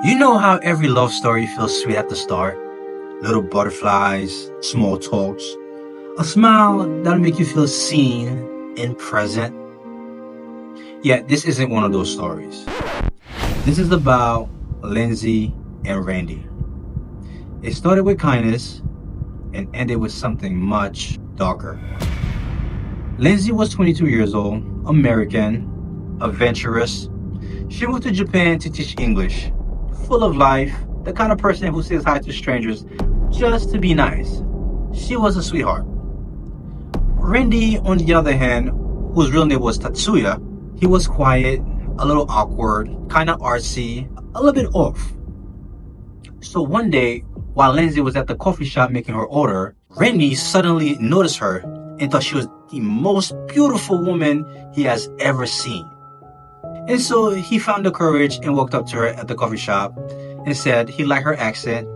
You know how every love story feels sweet at the start? Little butterflies, small talks, a smile that'll make you feel seen and present. Yet this isn't one of those stories. This is about Lindsay and Randy. It started with kindness and ended with something much darker. Lindsay was 22 years old, American, adventurous. She moved to Japan to teach English, full of life, the kind of person who says hi to strangers just to be nice. She was a sweetheart. Randy, on the other hand, whose real name was Tatsuya, he was quiet, a little awkward, kind of artsy, a little bit off. So one day, while Lindsay was at the coffee shop making her order, Randy suddenly noticed her and thought she was the most beautiful woman he has ever seen. And so he found the courage and walked up to her at the coffee shop and said he liked her accent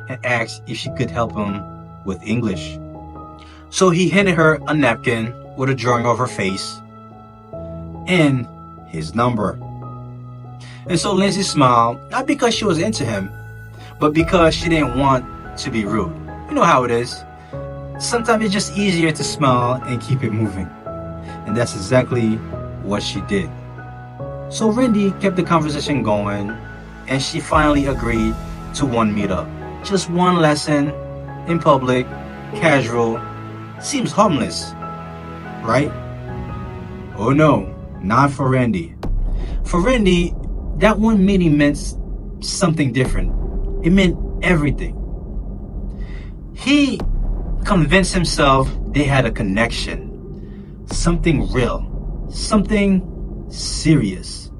and asked if she could help him with English. So he handed her a napkin with a drawing of her face and his number. And so Lindsay smiled, not because she was into him, but because she didn't want to be rude. You know how it is. Sometimes it's just easier to smile and keep it moving. And that's exactly what she did. So Randy kept the conversation going, and she finally agreed to one meetup. Just one lesson, in public, casual, seems harmless, right? Oh no, not for Randy. For Randy, that one meeting meant something different. It meant everything. He convinced himself they had a connection, something real, something serious.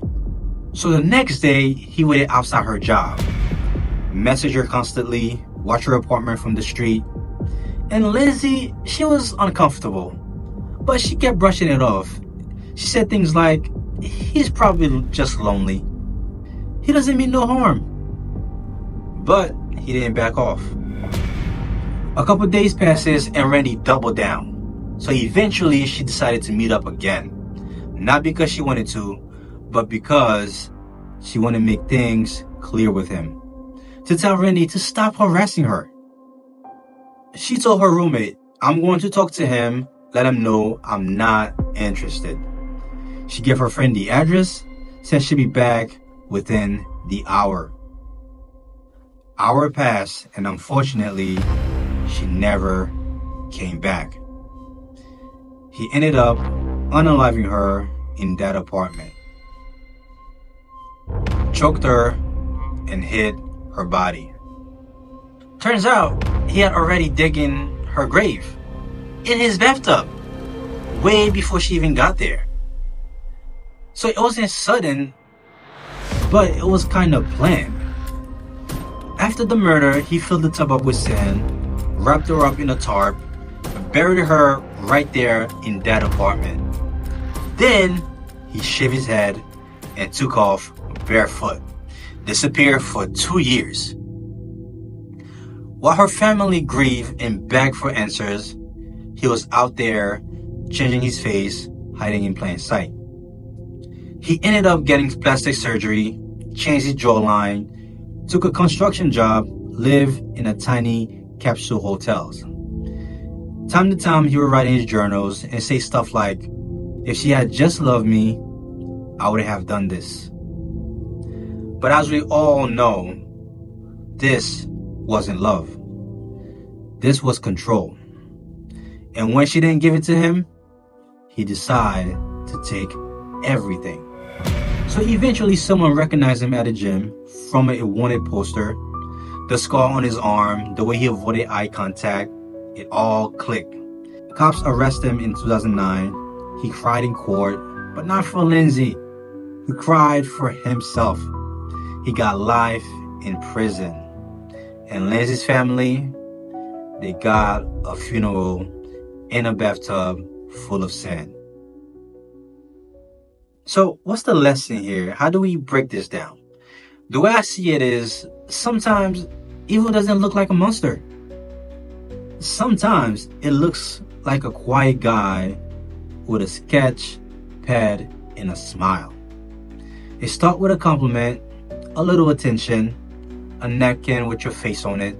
So the next day, he waited outside her job, messaged her constantly, watched her apartment from the street. And Lindsay, she was uncomfortable, but she kept brushing it off. She said things like, he's probably just lonely. He doesn't mean no harm. But he didn't back off. A couple days passes and Randy doubled down. So eventually she decided to meet up again. Not because she wanted to, but because she wanted to make things clear with him. To tell Randy to stop harassing her. She told her roommate, I'm going to talk to him, let him know I'm not interested. She gave her friend the address, said she'd be back within the hour. Hour passed, and unfortunately, she never came back. He ended up unaliving her in that apartment, choked her, and hid her body. Turns out, he had already digging her grave in his bathtub, way before she even got there. So it wasn't sudden, but it was kind of planned. After the murder, he filled the tub up with sand, wrapped her up in a tarp, and buried her right there in that apartment. Then, he shaved his head and took off barefoot, disappeared for 2 years. While her family grieved and begged for answers, he was out there changing his face, hiding in plain sight. He ended up getting plastic surgery, changed his jawline, took a construction job, lived in a tiny capsule hotels. Time to time, he would write in his journals and say stuff like, if she had just loved me, I would have done this. But as we all know, this wasn't love. This was control. And when she didn't give it to him, he decided to take everything. So eventually someone recognized him at a gym from a wanted poster, the scar on his arm, the way he avoided eye contact, it all clicked. Cops arrested him in 2009. He cried in court, but not for Lindsay. He cried for himself. He got life in prison. And Lindsay's family, they got a funeral in a bathtub full of sand. So what's the lesson here? How do we break this down? The way I see it is, sometimes evil doesn't look like a monster. Sometimes it looks like a quiet guy with a sketch pad and a smile. It starts with a compliment, a little attention, a napkin with your face on it,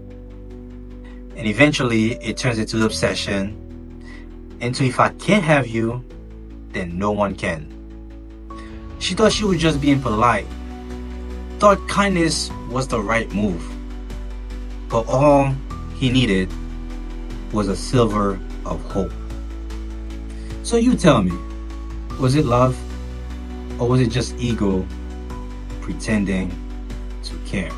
and eventually it turns into obsession, into if I can't have you, then no one can. She thought she was just being polite, thought kindness was the right move, but all he needed was a sliver of hope. So you tell me, was it love, or was it just ego pretending to care?